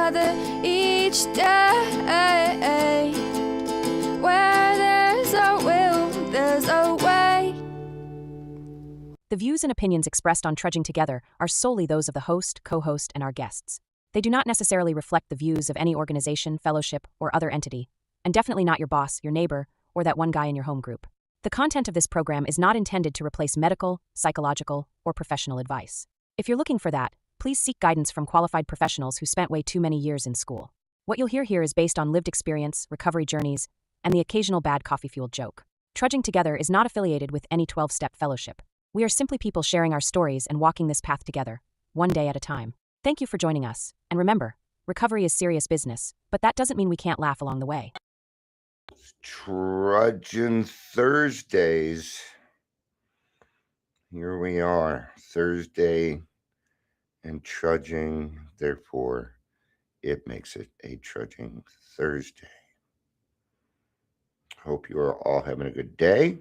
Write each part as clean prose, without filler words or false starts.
together each day. Where there's a will, there's a way. The views and opinions expressed on Trudging Together are solely those of the host, co-host, and our guests. They do not necessarily reflect the views of any organization, fellowship, or other entity, and definitely not your boss, your neighbor, or that one guy in your home group. The content of this program is not intended to replace medical, psychological, or professional advice. If you're looking for that, please seek guidance from qualified professionals who spent way too many years in school. What you'll hear here is based on lived experience, recovery journeys, and the occasional bad coffee-fueled joke. Trudging Together is not affiliated with any 12-step fellowship. We are simply people sharing our stories and walking this path together, one day at a time. Thank you for joining us, and remember, recovery is serious business, but that doesn't mean we can't laugh along the way. Trudging Thursdays. Here we are, Thursday and trudging, therefore it makes it a Trudging Thursday. Hope you are all having a good day.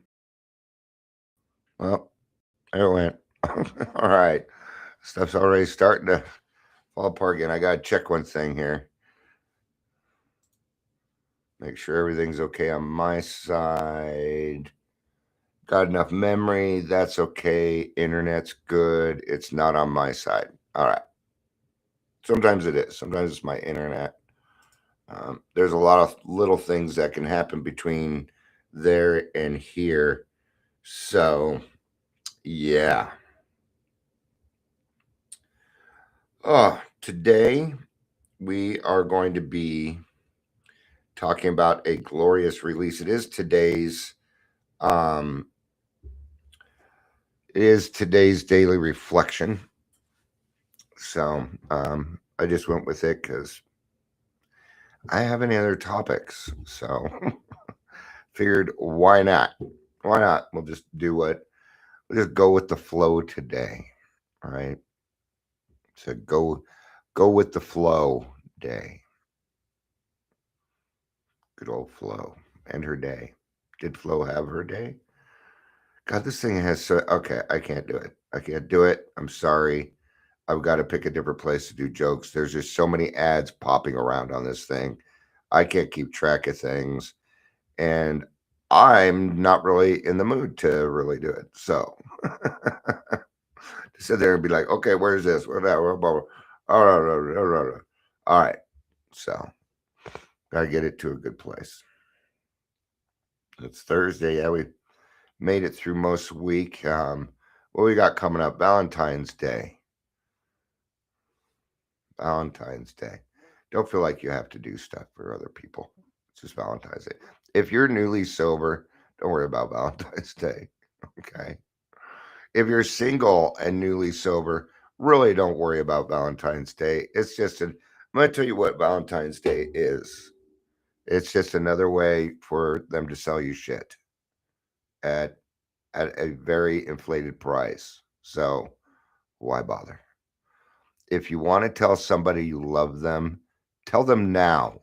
Well, there it went. All right. Stuff's already starting to fall apart again. I got to check one thing here. Make sure everything's okay on my side. Got enough memory. That's okay. Internet's good. It's not on my side. All right. Sometimes it is. Sometimes it's my internet. There's a lot of little things that can happen between there and here. So, yeah. Today we are going to be talking about a glorious release. It is today's daily reflection. So I just went with it because I have any other topics. So figured why not? Why not? We'll just we'll just go with the flow today. All right. So go with the flow day. Good old Flo and her day. Did Flo have her day? God, this thing has okay, I can't do it. I can't do it. I'm sorry. I've got to pick a different place to do jokes. There's just so many ads popping around on this thing. I can't keep track of things. And I'm not really in the mood to really do it. So to sit there and be like, okay, where's this? Where's that? All right. So gotta get it to a good place. It's Thursday. Yeah, we made it through most week. What we got coming up? Valentine's Day. Valentine's Day. Don't feel like you have to do stuff for other people. It's just Valentine's Day. If you're newly sober, don't worry about Valentine's Day. Okay. If you're single and newly sober, really don't worry about Valentine's Day. It's just I'm going to tell you what Valentine's Day is. It's just another way for them to sell you shit at a very inflated price. So why bother? If you want to tell somebody you love them, tell them now.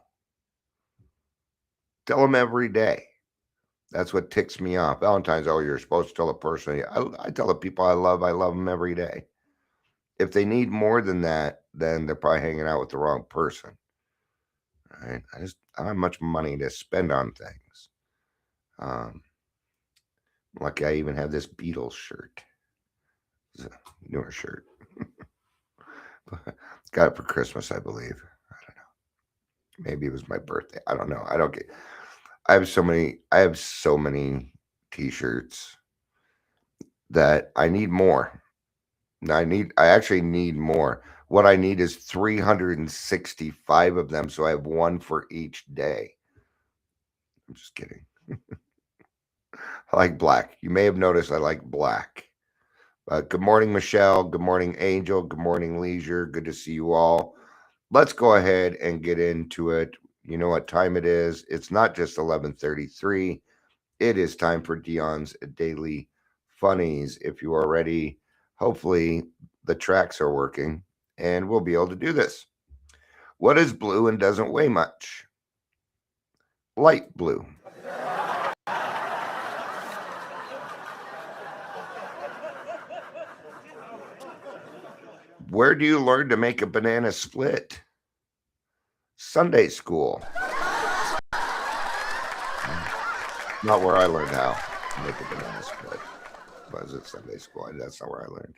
Tell them every day. That's what ticks me off. Valentine's, you're supposed to tell a person. I tell the people I love them every day. If they need more than that, then they're probably hanging out with the wrong person. All right? I don't have much money to spend on things. Lucky I even have this Beatles shirt. It's a newer shirt. Got it for Christmas, I believe. I don't know. Maybe it was my birthday. I don't know. I have so many t-shirts that I need more. I actually need more. What I need is 365 of them, so I have one for each day. I'm just kidding. I like black. You may have noticed I like black. Good morning, Michelle. Good morning, Angel. Good morning, Leisure. Good to see you all. Let's go ahead and get into it. You know what time it is. It's not just 11:33. It is time for Dion's Daily Funnies. If you are ready, hopefully the tracks are working and we'll be able to do this. What is blue and doesn't weigh much? Light blue. Where do you learn to make a banana split? Sunday school. Not where I learned how to make a banana split. Was it Sunday school? That's not where I learned.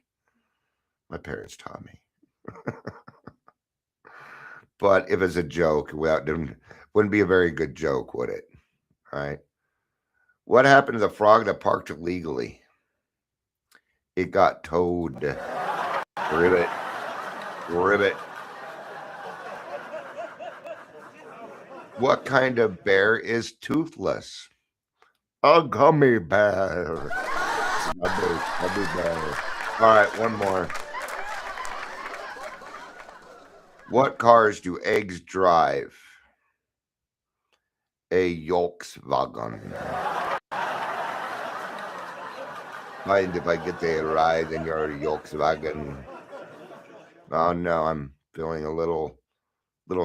My parents taught me. But if it's a joke, wouldn't be a very good joke, would it? All right. What happened to the frog that parked illegally? It got towed. Ribbit. Ribbit. What kind of bear is toothless? A gummy bear. Gummy bear. All right, one more. What cars do eggs drive? A Volkswagen. Mind if I get a ride in your Volkswagen? Oh no, I'm feeling a little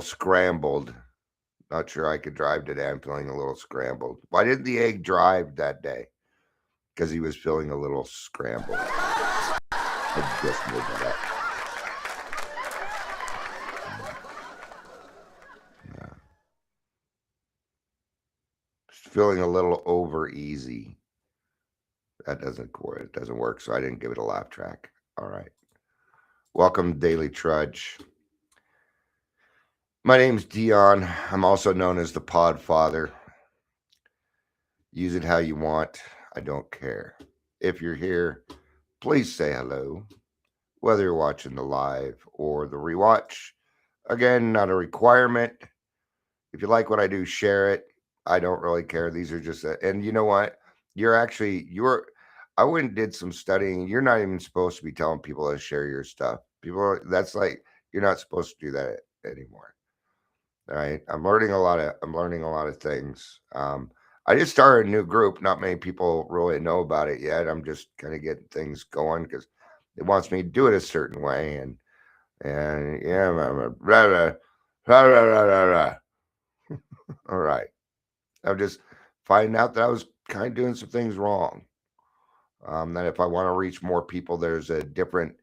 scrambled. Not sure I could drive today. I'm feeling a little scrambled. Why didn't the egg drive that day? Because he was feeling a little scrambled. I just made that up. Yeah. Just feeling a little over easy. That doesn't work. It doesn't work, so I didn't give it a laugh track. All right. Welcome to Daily Trudge. My name's Dion. I'm also known as the Pod Father. Use it how you want. I don't care. If you're here, please say hello, whether you're watching the live or the rewatch. Again, not a requirement. If you like what I do, share it. I don't really care. These are just, and you know what? I went and did some studying. You're not even supposed to be telling people to share your stuff. That's like, you're not supposed to do that anymore. All right. I'm learning a lot of things. I just started a new group. Not many people really know about it yet. I'm just kind of getting things going because it wants me to do it a certain way. And yeah, rah, rah, rah, rah, rah, rah. All right. I'm just finding out that I was kind of doing some things wrong. That if I want to reach more people, there's a different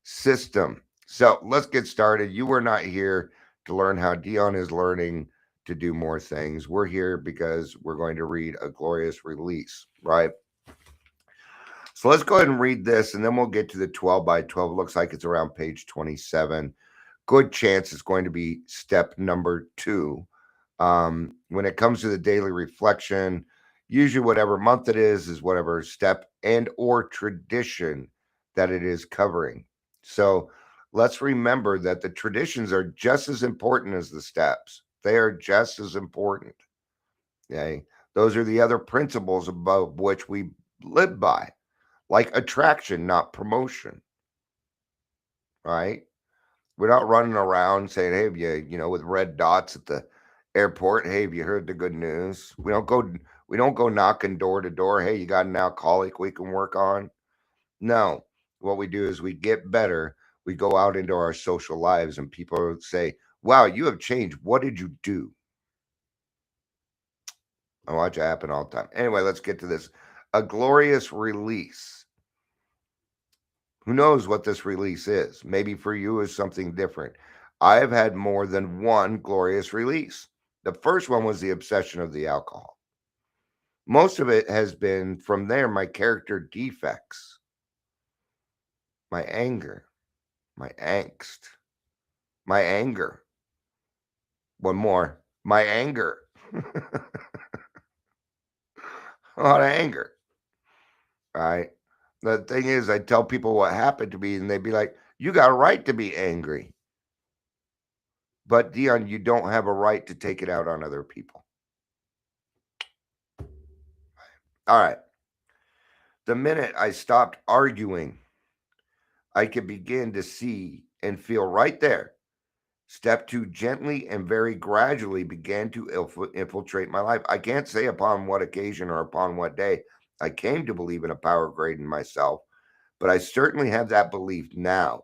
system. So let's get started. You were not here to learn how Dion is learning to do more things. We're here because we're going to read a glorious release, right? So let's go ahead and read this, and then we'll get to the 12 by 12. It looks like it's around page 27. Good chance it's going to be step number 2. When it comes to the daily reflection, usually whatever month it is whatever step and or tradition that it is covering. So let's remember that the traditions are just as important as the steps. They are just as important. Okay. Those are the other principles above which we live by, like attraction, not promotion. Right? We're not running around saying, hey, have you, with red dots at the airport, hey, have you heard the good news? We don't go knocking door to door. Hey, you got an alcoholic we can work on? No. What we do is we get better. We go out into our social lives and people say, wow, you have changed. What did you do? I watch it happen all the time. Anyway, let's get to this. A glorious release. Who knows what this release is? Maybe for you is something different. I have had more than one glorious release. The first one was the obsession of the alcohol. Most of it has been from there, my character defects, my anger, my angst, my anger. One more, my anger. A lot of anger. All right. The thing is, I tell people what happened to me, and they'd be like, you got a right to be angry. But Dion, you don't have a right to take it out on other people. All right. The minute I stopped arguing, I could begin to see and feel right there. Step 2 gently and very gradually began to infiltrate my life. I can't say upon what occasion or upon what day I came to believe in a power greater than myself, but I certainly have that belief now.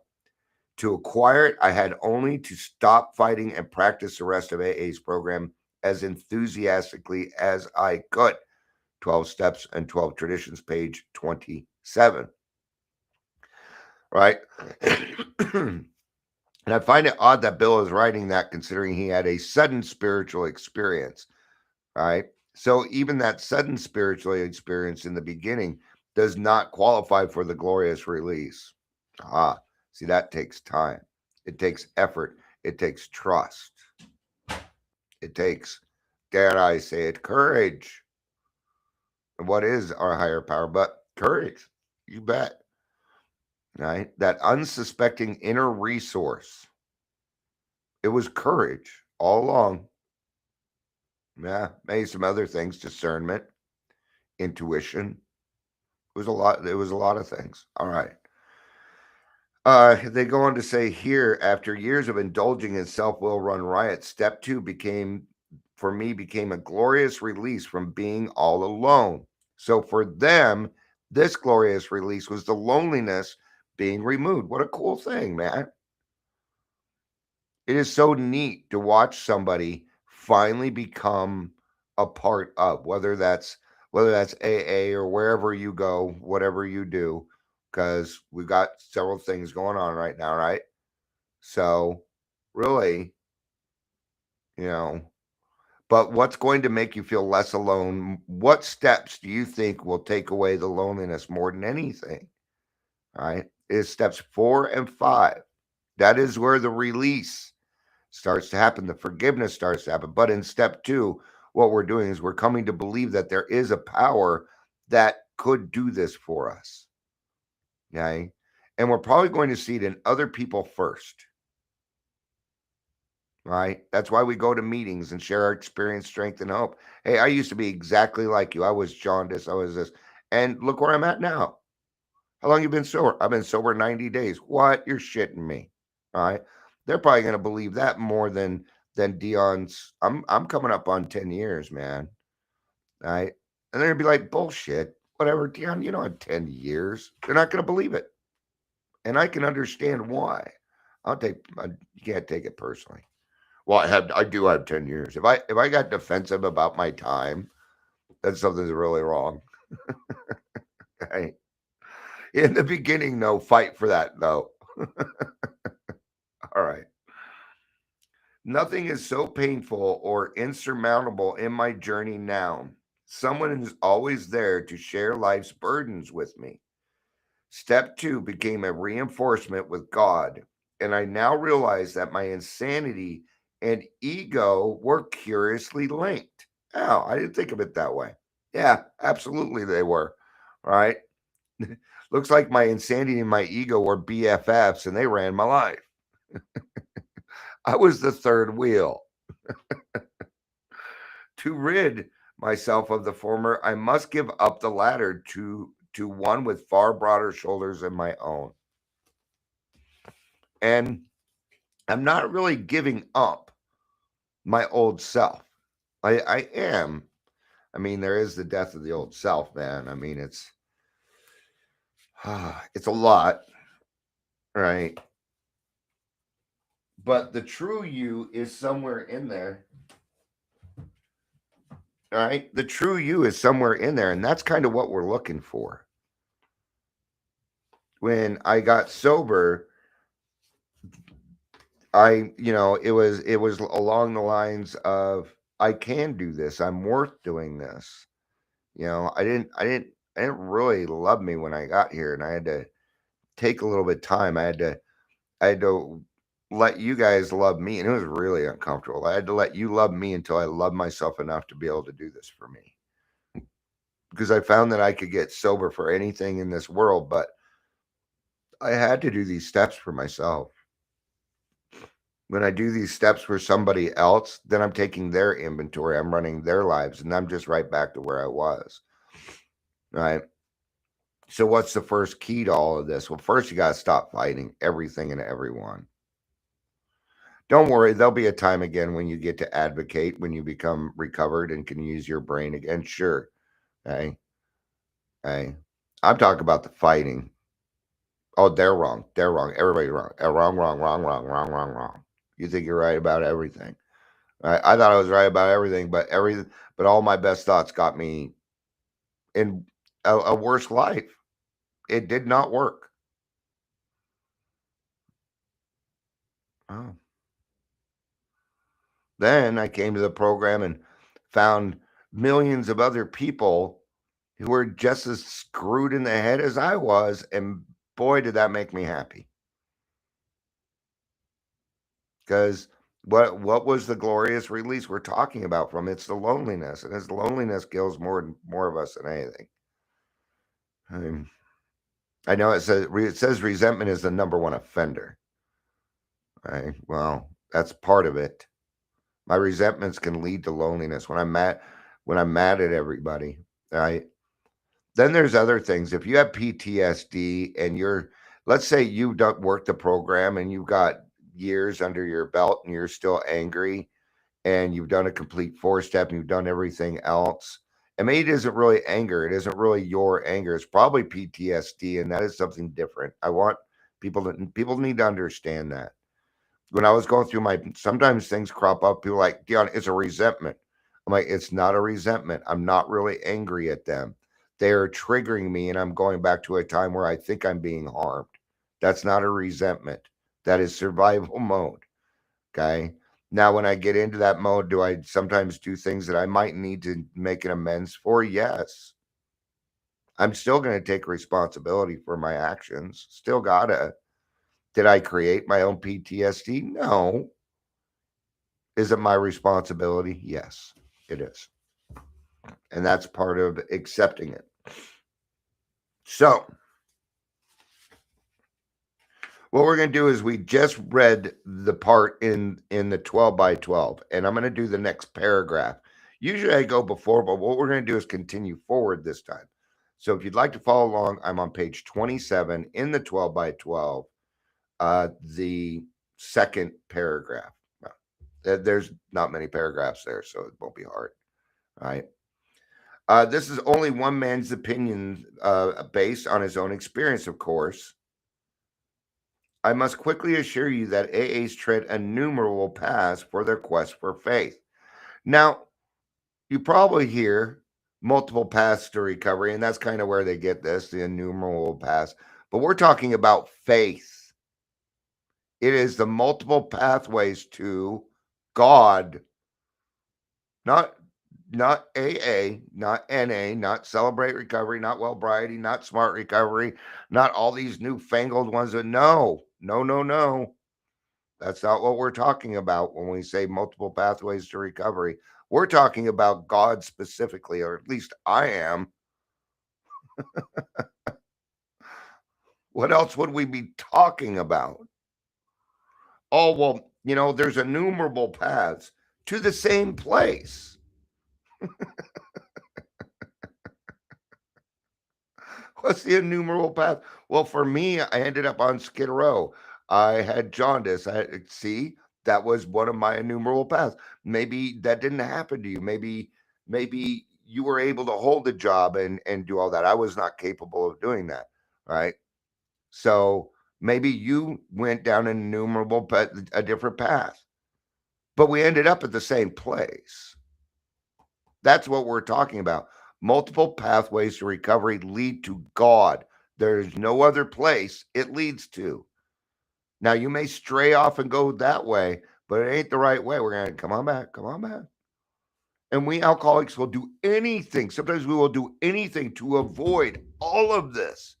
To acquire it, I had only to stop fighting and practice the rest of AA's program as enthusiastically as I could. 12 Steps and 12 Traditions, page 27. Right? And I find it odd that Bill is writing that considering he had a sudden spiritual experience, right? So even that sudden spiritual experience in the beginning does not qualify for the glorious release. Ah, see, that takes time. It takes effort. It takes trust. It takes, dare I say it, courage. And what is our higher power but courage? You bet. Right? That unsuspecting inner resource. It was courage all along. Yeah, maybe some other things, discernment, intuition. It was a lot. It was a lot of things. All right. They go on to say here, after years of indulging in self-will run riot, step two for me, became a glorious release from being all alone. So for them, this glorious release was the loneliness being removed. What a cool thing, man. It is so neat to watch somebody finally become a part of, whether that's AA or wherever you go, whatever you do, because we've got several things going on right now, right? So really, you know, but what's going to make you feel less alone? What steps do you think will take away the loneliness more than anything? Right? Is steps 4 and 5. That is where the release starts to happen, the forgiveness starts to happen. But in step 2, what we're doing is we're coming to believe that there is a power that could do this for us. Okay. And we're probably going to see it in other people first. Right. That's why we go to meetings and share our experience, strength, and hope. Hey, I used to be exactly like you. I was jaundiced. I was this. And look where I'm at now. How long you been sober? I've been sober 90 days. What? You're shitting me. All right. They're probably going to believe that more than Dion's. I'm coming up on 10 years, man. All right. And they're going to be like, bullshit. Whatever, Dion, you don't have 10 years. They're not going to believe it. And I can understand why. You can't take it personally. Well, I do have 10 years. If I got defensive about my time, then something's really wrong. Okay. In the beginning, no, fight for that, though. All right. Nothing is so painful or insurmountable in my journey now. Someone is always there to share life's burdens with me. Step 2 became a reinforcement with God, and I now realize that my insanity and ego were curiously linked. Oh, I didn't think of it that way. Yeah, absolutely they were. Right? Looks like my insanity and my ego were BFFs and they ran my life. I was the third wheel. To rid myself of the former, I must give up the latter to one with far broader shoulders than my own. And I'm not really giving up my old self. I am. I mean, there is the death of the old self, man. I mean, it's a lot, right? But the true you is somewhere in there. All right. The true you is somewhere in there. And that's kind of what we're looking for. When I got sober, it was along the lines of, I can do this. I'm worth doing this. I didn't really love me when I got here, and I had to take a little bit of time. I had to let you guys love me, and it was really uncomfortable. I had to let you love me until I loved myself enough to be able to do this for me. Because I found that I could get sober for anything in this world, but I had to do these steps for myself. When I do these steps for somebody else, then I'm taking their inventory, I'm running their lives, and I'm just right back to where I was. Right. So, what's the first key to all of this? Well, first, you got to stop fighting everything and everyone. Don't worry, there'll be a time again when you get to advocate, when you become recovered and can use your brain again. Sure. Hey, hey, I'm talking about the fighting. Oh, they're wrong. They're wrong. Everybody's wrong. Wrong, wrong, wrong, wrong, wrong, wrong, wrong. You think you're right about everything. I thought I was right about everything, but all my best thoughts got me in a worse life. It did not work. Oh. Then I came to the program and found millions of other people who were just as screwed in the head as I was, and boy, did that make me happy. Because what was the glorious release we're talking about from? It's the loneliness, and his loneliness kills more of us than anything. I mean, I know it says resentment is the number one offender. Right? Well, that's part of it. My resentments can lead to loneliness when I'm mad at everybody. Right? Then there's other things. If you have PTSD and let's say you don't work the program and you've got years under your belt and you're still angry and you've done a complete 4-step and you've done everything else. I mean, it isn't really anger. It isn't really your anger. It's probably PTSD, and that is something different. I want people need to understand that. When I was going through sometimes things crop up. People are like, Dion, it's a resentment. I'm like, it's not a resentment. I'm not really angry at them. They are triggering me, and I'm going back to a time where I think I'm being harmed. That's not a resentment. That is survival mode. Okay. Now, when I get into that mode, do I sometimes do things that I might need to make an amends for? Yes. I'm still going to take responsibility for my actions. Still gotta. Did I create my own PTSD? No. Is it my responsibility? Yes, it is. And that's part of accepting it. So, what we're going to do is we just read the part in the 12 by 12, and I'm going to do the next paragraph. Usually I go before, but what we're going to do is continue forward this time. So if you'd like to follow along, I'm on page 27 in the 12 by 12, the second paragraph. There's not many paragraphs there, so it won't be hard. All right. This is only one man's opinion based on his own experience, of course. I must quickly assure you that AAs tread innumerable paths for their quest for faith. Now, you probably hear multiple paths to recovery, and that's kind of where they get this, the innumerable paths. But we're talking about faith. It is the multiple pathways to God, not AA, not NA, not Celebrate Recovery, not Wellbriety, not Smart Recovery, not all these newfangled ones. No. That's not what we're talking about when we say multiple pathways to recovery. We're talking about God specifically, or at least I am. What else would we be talking about? Oh, well, there's innumerable paths to the same place. What's the innumerable path? Well, for me, I ended up on Skid Row. I had jaundice. See, that was one of my innumerable paths. Maybe that didn't happen to you. Maybe you were able to hold a job and do all that. I was not capable of doing that. Right. So maybe you went down an a different path, but we ended up at the same place. That's what we're talking about. Multiple pathways to recovery lead to God. There's no other place it leads to. Now, you may stray off and go that way, but it ain't the right way. We're going to come on back. And we alcoholics will do anything. Sometimes we will do anything to avoid all of this.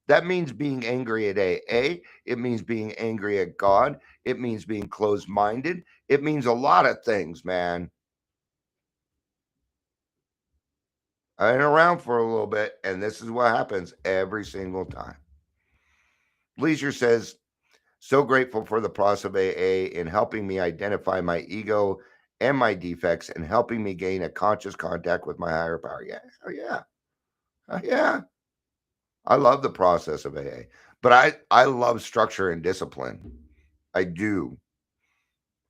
That means being angry at AA. It means being angry at God. It means being closed minded. It means a lot of things, man. I've been around for a little bit, and this is what happens every single time. Leisure says, so grateful for the process of AA in helping me identify my ego and my defects and helping me gain a conscious contact with my higher power. Yeah. Oh, yeah. Oh, yeah. I love the process of AA, but I love structure and discipline. I do.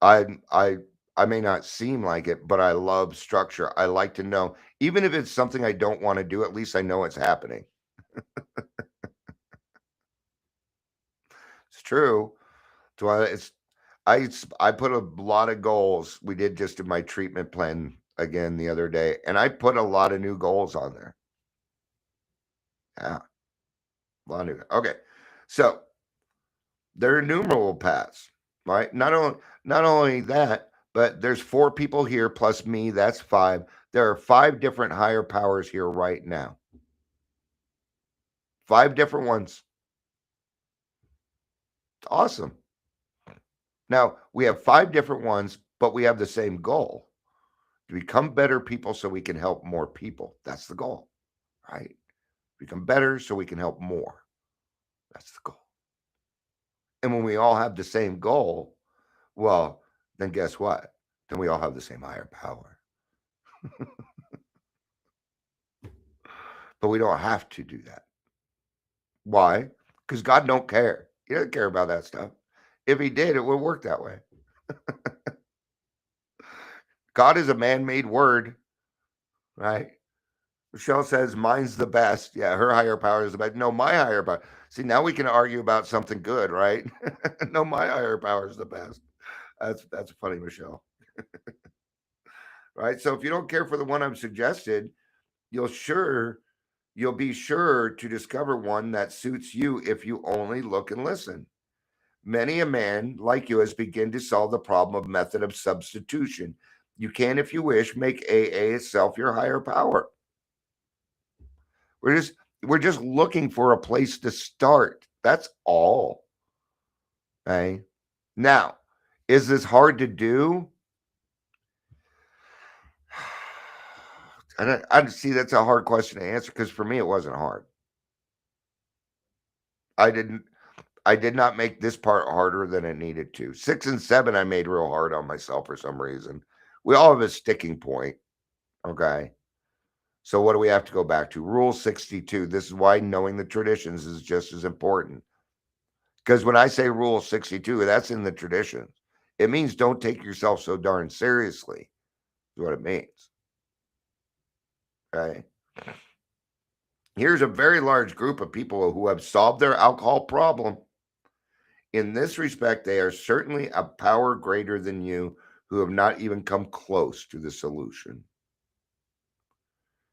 I I I may not seem like it, but I love structure. I like to know, even if it's something I don't want to do, at least I know it's happening. It's true. So I put a lot of goals. We did just in my treatment plan again the other day, and I put a lot of new goals on there. Yeah, a lot of new. Okay, so there are innumerable paths. right? Not only that, but there's 4 people here plus me, that's 5. There are 5 different higher powers here right now. 5 different ones. It's awesome. Now, we have 5 different ones, but we have the same goal. To become better people so we can help more people. That's the goal, right? Become better so we can help more. That's the goal. And when we all have the same goal, well, then guess what? Then we all have the same higher power. But we don't have to do that. Why? Because God don't care. He doesn't care about that stuff. If he did, it would work that way. God is a man-made word, right? Michelle says mine's the best. Yeah, her higher power is the best. No, my higher power. See, now we can argue about something good, right? No, my higher power is the best. That's funny, Michelle. Right? So if you don't care for the one I've suggested, you'll be sure to discover one that suits you if you only look and listen. Many a man like you has begun to solve the problem of method of substitution. You can, if you wish, make AA itself your higher power. We're just we're just looking for a place to start. That's all. Okay. Now, is this hard to do? I see that's a hard question to answer because for me it wasn't hard. I didn't I did not make this part harder than it needed to. 6 and 7 I made real hard on myself for some reason. We all have a sticking point, okay? So what do we have to go back to? Rule 62. This is why knowing the traditions is just as important. Because when I say rule 62, that's in the traditions. It means don't take yourself so darn seriously, is what it means. Okay. Here's a very large group of people who have solved their alcohol problem. In this respect, they are certainly a power greater than you who have not even come close to the solution.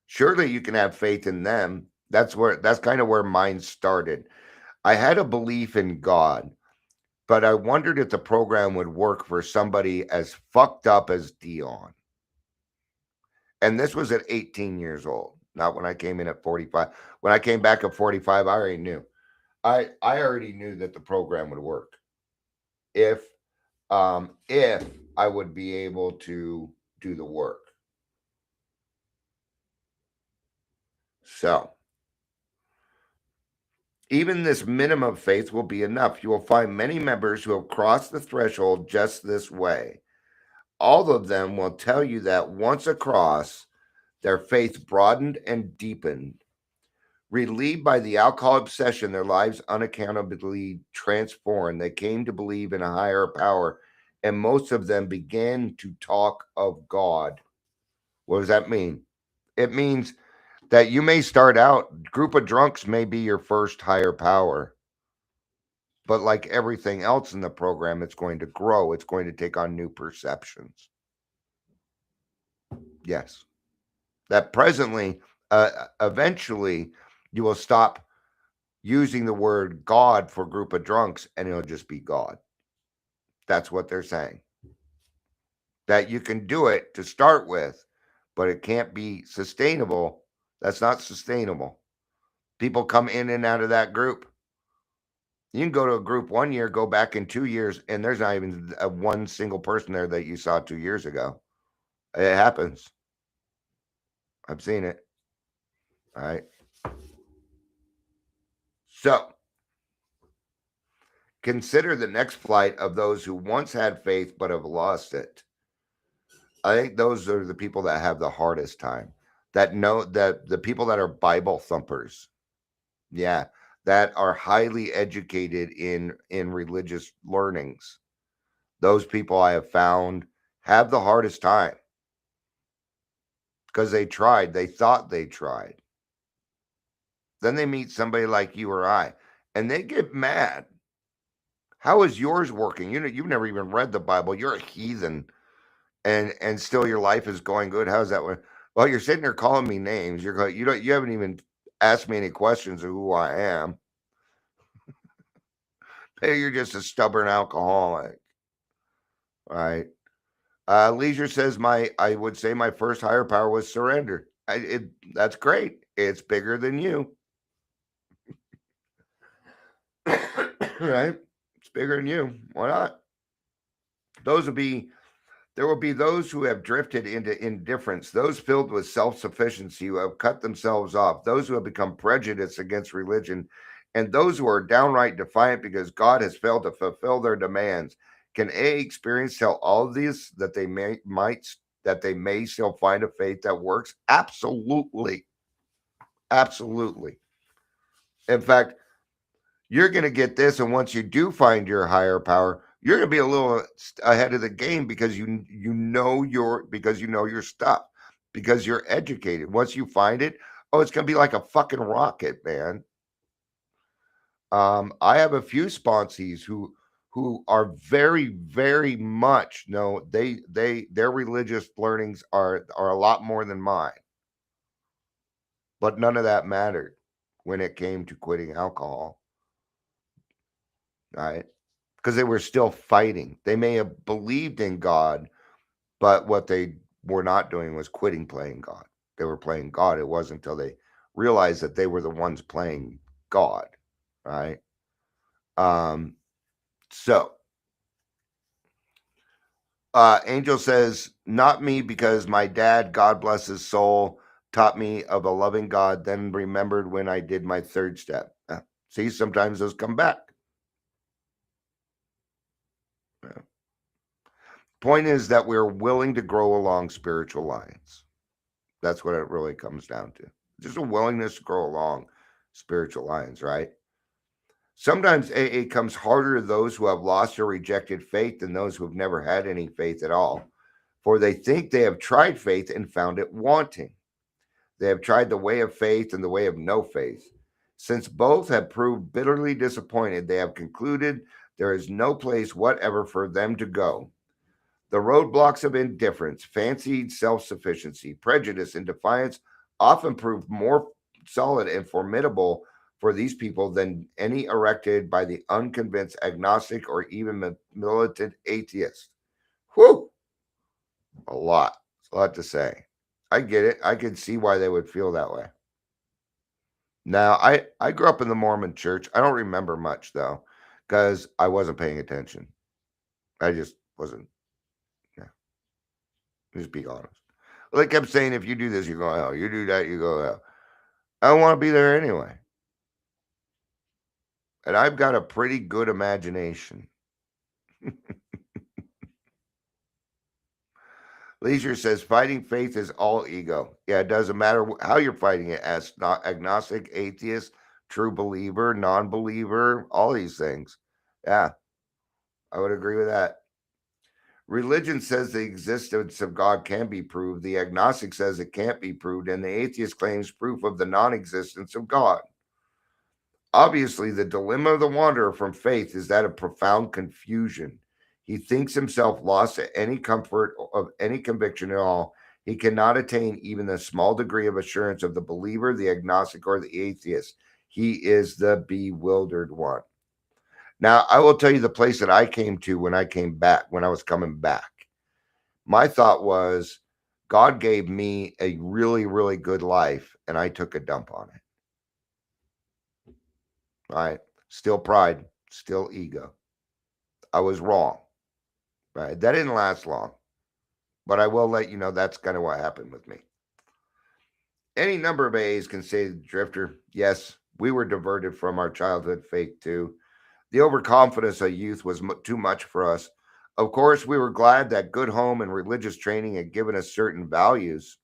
Surely you can have faith in them. That's kind of where mine started. I had a belief in God, but I wondered if the program would work for somebody as fucked up as Dion. And this was at 18 years old, not when I came in at 45. When I came back at 45, I already knew. I already knew that the program would work if I would be able to do the work. So, even this minimum of faith will be enough. You will find many members who have crossed the threshold just this way. All of them will tell you that once across, their faith broadened and deepened. Relieved by the alcohol obsession, their lives unaccountably transformed. They came to believe in a higher power, and most of them began to talk of God. What does that mean? It means that you may start out, group of drunks may be your first higher power. But like everything else in the program, it's going to grow. It's going to take on new perceptions. Yes. That presently, eventually, you will stop using the word God for group of drunks and it'll just be God. That's what they're saying. That you can do it to start with, but it can't be sustainable. That's not sustainable. People come in and out of that group. You can go to a group 1 year, go back in 2 years, and there's not even one single person there that you saw 2 years ago. It happens. I've seen it. All right. So consider the next flight of those who once had faith but have lost it. I think those are the people that have the hardest time. That know that the people that are Bible thumpers. Yeah, that are highly educated in religious learnings. Those people I have found have the hardest time because they tried, they thought they tried. Then they meet somebody like you or I, and they get mad. How is yours working? You've never even read the Bible. You're a heathen, and still your life is going good. How's that? Well, you're sitting there calling me names. You haven't even asked me any questions of who I am. Hey, you're just a stubborn alcoholic. All right. Leisure says I would say my first higher power was surrender. That's great. It's bigger than you. Right? It's bigger than you. Why not? Those would be There will be those who have drifted into indifference, those filled with self sufficiency who have cut themselves off, those who have become prejudiced against religion, and those who are downright defiant because God has failed to fulfill their demands. Can A experience tell all of these that they may still find a faith that works? Absolutely. Absolutely. In fact, you're going to get this, and once you do find your higher power, you're going to be a little ahead of the game because you know your stuff, because you're educated. Once you find it, oh, it's going to be like a fucking rocket, man. I have a few sponsees who are very, very much no, their religious learnings are a lot more than mine, but none of that mattered when it came to quitting alcohol, right? Because they were still fighting. They may have believed in God, but what they were not doing was quitting playing God. They were playing God. It wasn't until they realized that they were the ones playing God, right? Um, so Angel says, not me, because my dad, God bless his soul, taught me of a loving God, then remembered when I did my third step. See, sometimes those come back. Yeah. Point is that we're willing to grow along spiritual lines. That's what it really comes down to. Just a willingness to grow along spiritual lines, right? Sometimes AA comes harder to those who have lost or rejected faith than those who have never had any faith at all, for they think they have tried faith and found it wanting. They have tried the way of faith and the way of no faith. Since both have proved bitterly disappointed, they have concluded there is no place whatever for them to go. The roadblocks of indifference, fancied self sufficiency, prejudice, and defiance often prove more solid and formidable for these people than any erected by the unconvinced agnostic or even militant atheist. Whew, a lot. It's a lot to say. I get it. I can see why they would feel that way. Now, I grew up in the Mormon church. I don't remember much, though, because I wasn't paying attention. I just wasn't. Yeah, just be honest. Well, they kept saying, if you do this, you go to hell. You do that, you go to hell. I don't want to be there anyway. And I've got a pretty good imagination. Leisure says fighting faith is all ego. Yeah, it doesn't matter how you're fighting it, as not agnostic, atheist, true believer, non-believer, all these things. Yeah, I would agree with that. Religion says the existence of God can be proved. The agnostic says it can't be proved, and the atheist claims proof of the non-existence of God. Obviously, the dilemma of the wanderer from faith is that of profound confusion. He thinks himself lost to any comfort of any conviction at all. He cannot attain even a small degree of assurance of the believer, the agnostic, or the atheist. He is the bewildered one. Now, I will tell you the place that I came to when I came back, when I was coming back. My thought was, God gave me a really, really good life, and I took a dump on it. Right? Still pride, still ego. I was wrong. Right? That didn't last long, but I will let you know that's kind of what happened with me. Any number of A's can say to the drifter, yes, we were diverted from our childhood faith too. The overconfidence of youth was too much for us. Of course, we were glad that good home and religious training had given us certain values.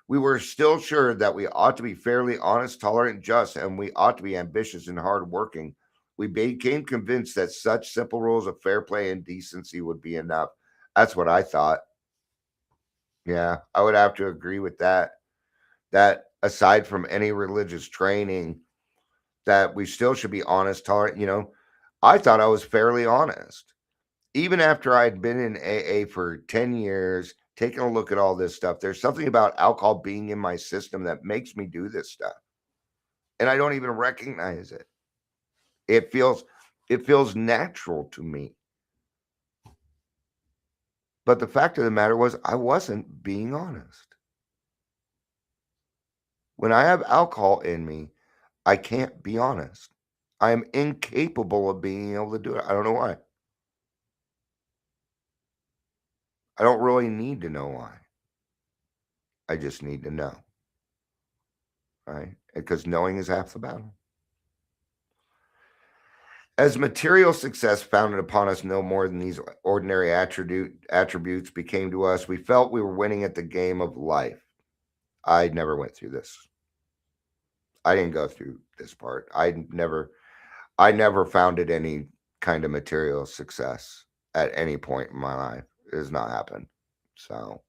We were still sure that we ought to be fairly honest, tolerant, just, and we ought to be ambitious and hardworking. We became convinced that such simple rules of fair play and decency would be enough. That's what I thought. Yeah, I would have to agree with that. That aside from any religious training, that we still should be honest, tolerant. I thought I was fairly honest. Even after I'd been in AA for 10 years, taking a look at all this stuff, there's something about alcohol being in my system that makes me do this stuff. And I don't even recognize it. It feels natural to me. But the fact of the matter was, I wasn't being honest. When I have alcohol in me, I can't be honest. I am incapable of being able to do it. I don't know why. I don't really need to know why. I just need to know, right? Because knowing is half the battle. As material success founded upon us no more than these ordinary attributes became to us, we felt we were winning at the game of life. I never went through this. I didn't go through this part. I never founded any kind of material success at any point in my life. It has not happened. So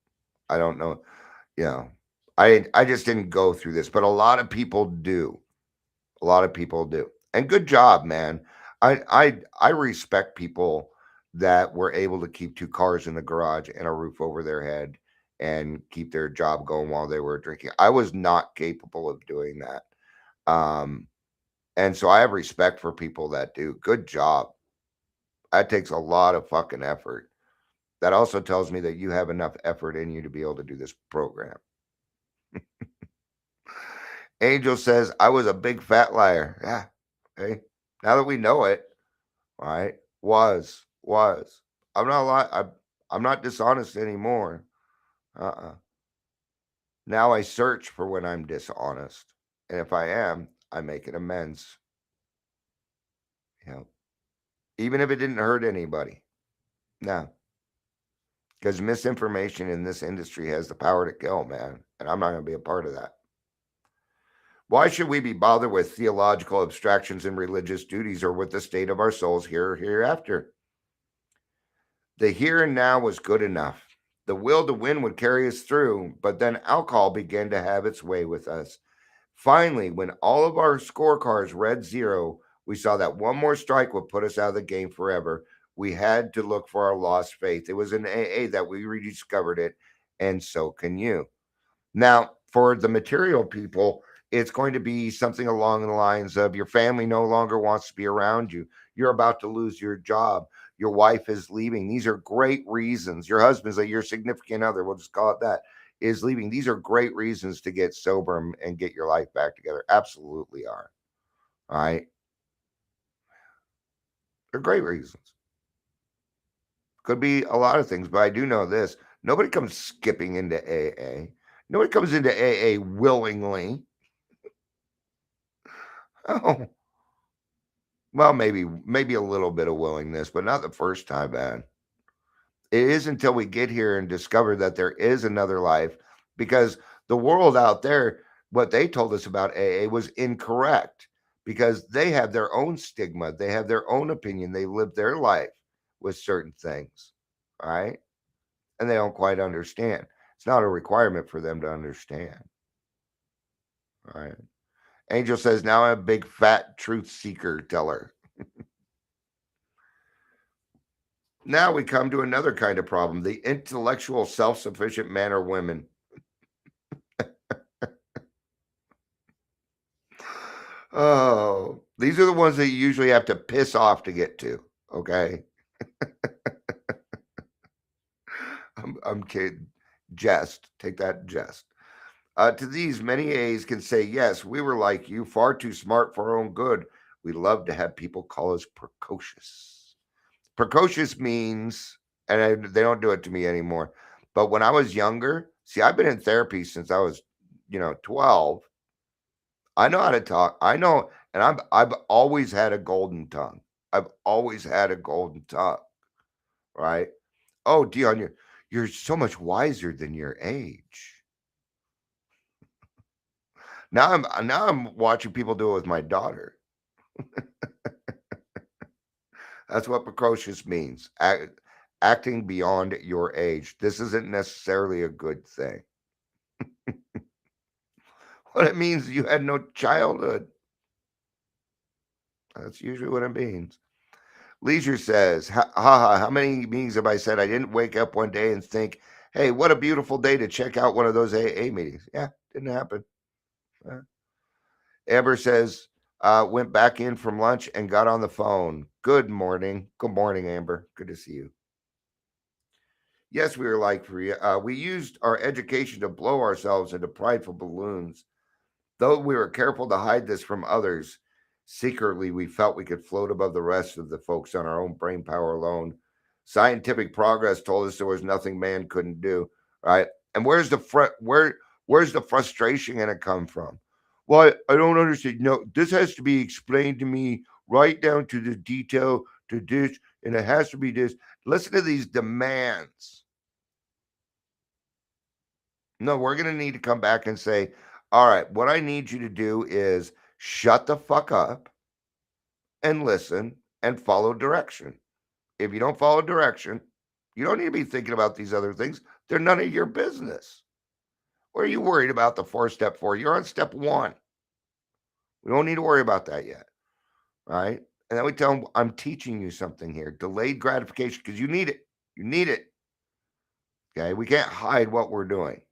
I don't know. You know, I just didn't go through this, but a lot of people do. A lot of people do. And good job, man. I respect people that were able to keep two cars in the garage and a roof over their head and keep their job going while they were drinking. I was not capable of doing that. Um, and so I have respect for people that do. Good job. That takes a lot of fucking effort. That also tells me that you have enough effort in you to be able to do this program. Angel says, I was a big fat liar. Yeah. Hey, now that we know it, all right, was. I'm not I'm not dishonest anymore. Now I search for when I'm dishonest. And if I am, I make an amends. You know, even if it didn't hurt anybody. No. Because misinformation in this industry has the power to kill, man. And I'm not going to be a part of that. Why should we be bothered with theological abstractions and religious duties or with the state of our souls here or hereafter? The here and now was good enough. The will to win would carry us through, but then alcohol began to have its way with us. Finally, when all of our scorecards read 0, we saw that one more strike would put us out of the game forever. We had to look for our lost faith. It was in AA that we rediscovered it, and so can you. Now, for the material people, it's going to be something along the lines of your family no longer wants to be around you. You're about to lose your job. Your wife is leaving. These are great reasons. Your husband's your significant other, we'll just call it that, is leaving. These are great reasons to get sober and get your life back together. Absolutely are. All right. They're great reasons. Could be a lot of things, but I do know this. Nobody comes skipping into AA. Nobody comes into AA willingly. Oh, well, maybe a little bit of willingness, but not the first time, man. It is until we get here and discover that there is another life, because the world out there, what they told us about AA was incorrect, because they have their own stigma, they have their own opinion, they live their life with certain things, all right? And they don't quite understand. It's not a requirement for them to understand, all right? Angel says, now I'm a big fat truth seeker teller. Now we come to another kind of problem, the intellectual, self sufficient man or women. Oh, these are the ones that you usually have to piss off to get to. Okay. I'm kidding. Jest. Take that jest. To these, many A's can say, yes, we were like you, far too smart for our own good. We love to have people call us precocious. Precocious means, and they don't do it to me anymore, but when I was younger, see, I've been in therapy since I was, 12. I know how to talk. I know, and I've always had a golden tongue. I've always had a golden tongue, right? Oh, Dion, you're so much wiser than your age. Now I'm watching people do it with my daughter. That's what precocious means. Acting beyond your age. This isn't necessarily a good thing. What it means, you had no childhood. That's usually what it means. Leisure says, haha, how many meetings have I said I didn't wake up one day and think, hey, what a beautiful day to check out one of those AA meetings? Yeah, didn't happen. Amber says, went back in from lunch and got on the phone. Good morning. Good morning, Amber. Good to see you. Yes, we were like free. We used our education to blow ourselves into prideful balloons. Though we were careful to hide this from others, secretly we felt we could float above the rest of the folks on our own brain power alone. Scientific progress told us there was nothing man couldn't do, right? And where's the frustration going to come from? Well, I don't understand. No, this has to be explained to me right down to the detail to this, and it has to be this. Listen to these demands. No, we're going to need to come back and say, all right, what I need you to do is shut the fuck up and listen and follow direction. If you don't follow direction, you don't need to be thinking about these other things. They're none of your business. What are you worried about the step four? You're on step one. We don't need to worry about that yet. Right? And then we tell them, I'm teaching you something here. Delayed gratification, because you need it. You need it. Okay. We can't hide what we're doing.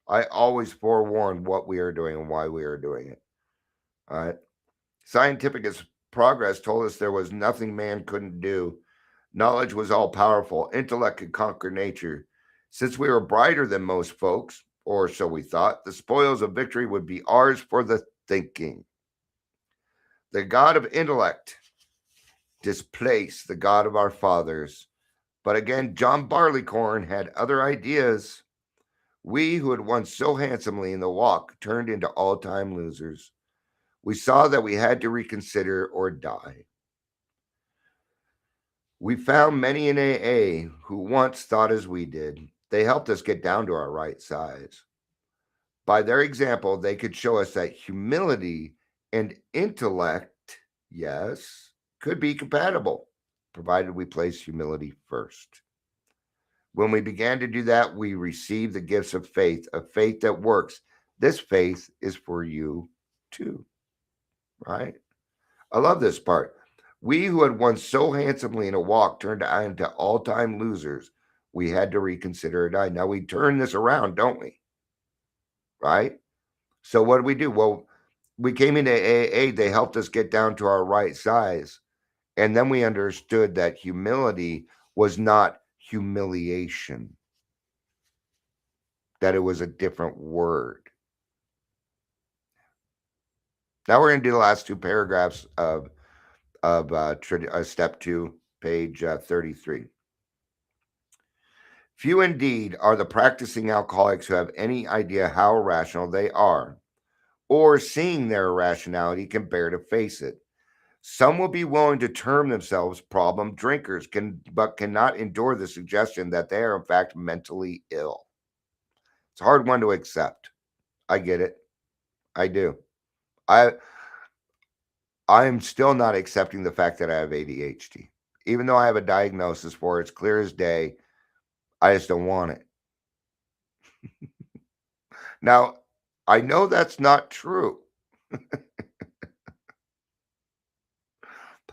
I always forewarn what we are doing and why we are doing it. All right. Scientific progress told us there was nothing man couldn't do. Knowledge was all powerful. Intellect could conquer nature. Since we were brighter than most folks, or so we thought, the spoils of victory would be ours for the thinking. The God of intellect displaced the God of our fathers. But again, John Barleycorn had other ideas. We who had won so handsomely in the walk turned into all-time losers. We saw that we had to reconsider or die. We found many in AA who once thought as we did. They helped us get down to our right size. By their example, they could show us that humility and intellect, yes, could be compatible, provided we place humility first. When we began to do that, we received the gifts of faith, a faith that works. This faith is for you too, right? I love this part. We who had won so handsomely in a walk turned into all-time losers. We had to reconsider or die. Now we turn this around, don't we? Right? So what do? Well, we came into AA. They helped us get down to our right size. And then we understood that humility was not humiliation, that it was a different word. Now we're going to do the last two paragraphs of step 2, page 33. Few indeed are the practicing alcoholics who have any idea how irrational they are, or seeing their irrationality can bear to face it. Some will be willing to term themselves problem drinkers, but cannot endure the suggestion that they are in fact mentally ill. It's a hard one to accept. I get it. I do. I am still not accepting the fact that I have ADHD. Even though I have a diagnosis for it, it's clear as day, I just don't want it. Now, I know that's not true.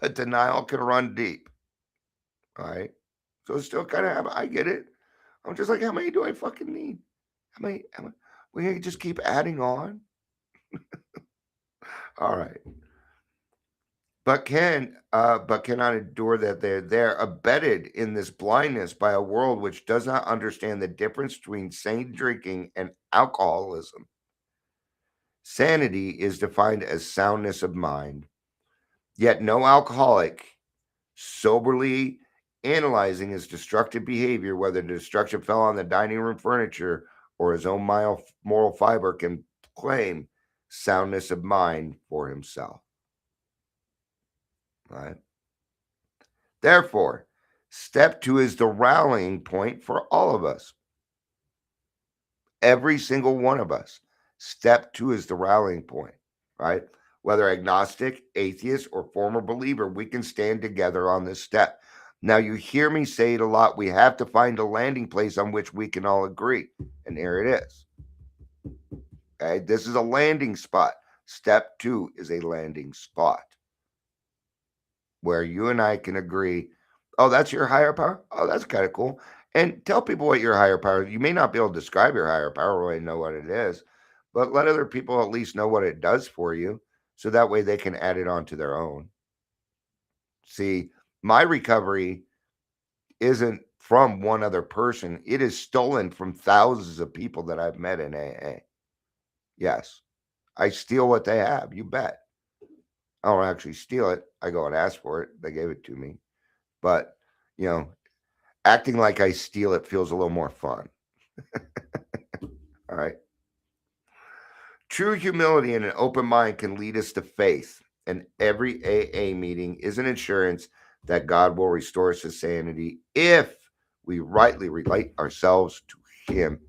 But denial can run deep. All right. So it's still kind of, I get it. I'm just like, how many do I fucking need? How many? We can just keep adding on. All right. But cannot endure that they're abetted in this blindness by a world which does not understand the difference between sane drinking and alcoholism. Sanity is defined as soundness of mind. Yet no alcoholic, soberly analyzing his destructive behavior, whether the destruction fell on the dining room furniture or his own moral fiber, can claim soundness of mind for himself. Right? Therefore, step 2 is the rallying point for all of us. Every single one of us. Step 2 is the rallying point, right? Whether agnostic, atheist, or former believer, we can stand together on this step. Now, you hear me say it a lot. We have to find a landing place on which we can all agree. And here it is. Okay, this is a landing spot. Step 2 is a landing spot where you and I can agree, oh, that's your higher power? Oh, that's kind of cool. And tell people what your higher power is. You may not be able to describe your higher power or really know what it is, but let other people at least know what it does for you so that way they can add it on to their own. See, my recovery isn't from one other person. It is stolen from thousands of people that I've met in AA. Yes, I steal what they have. You bet. I don't actually steal it. I go and ask for it. They gave it to me. But, acting like I steal it feels a little more fun. All right. True humility and an open mind can lead us to faith. And every AA meeting is an assurance that God will restore us to sanity if we rightly relate ourselves to Him.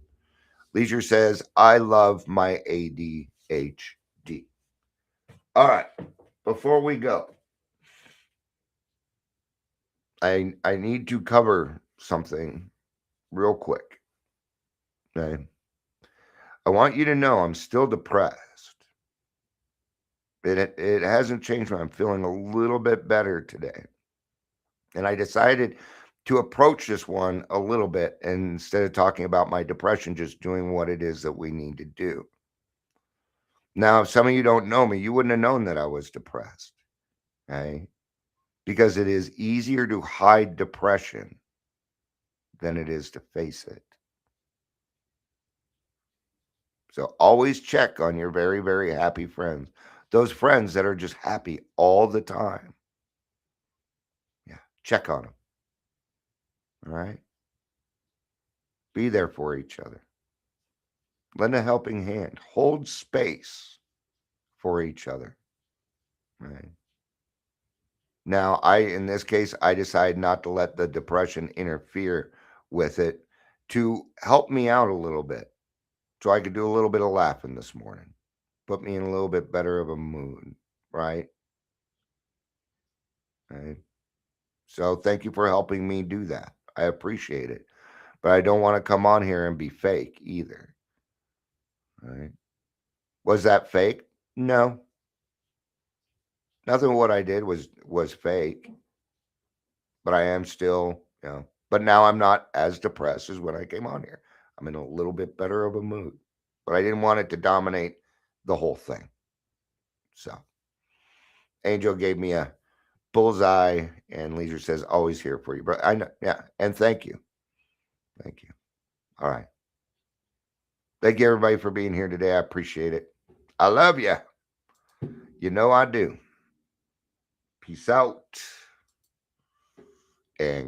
Leisure says, I love my ADHD. All right. Before we go, I need to cover something real quick. Okay. I want you to know I'm still depressed. It hasn't changed. I'm feeling a little bit better today. And I decided to approach this one a little bit, and instead of talking about my depression, just doing what it is that we need to do. Now, if some of you don't know me, you wouldn't have known that I was depressed. Okay? Because it is easier to hide depression than it is to face it. So always check on your very, very happy friends. Those friends that are just happy all the time. Yeah, check on them. All right? Be there for each other. Lend a helping hand. Hold space for each other. Right? Now, in this case, I decided not to let the depression interfere with it to help me out a little bit. So I could do a little bit of laughing this morning. Put me in a little bit better of a mood. Right? Right? So thank you for helping me do that. I appreciate it. But I don't want to come on here and be fake either. Right? Was that fake? No. Nothing of what I did was fake. But I am still, but now I'm not as depressed as when I came on here. I'm in a little bit better of a mood. But I didn't want it to dominate the whole thing. So Angel gave me a bullseye, and Leisure says, always here for you. But I know, yeah, and thank you. Thank you. All right. Thank you, everybody, for being here today. I appreciate it. I love you. You know I do. Peace out. And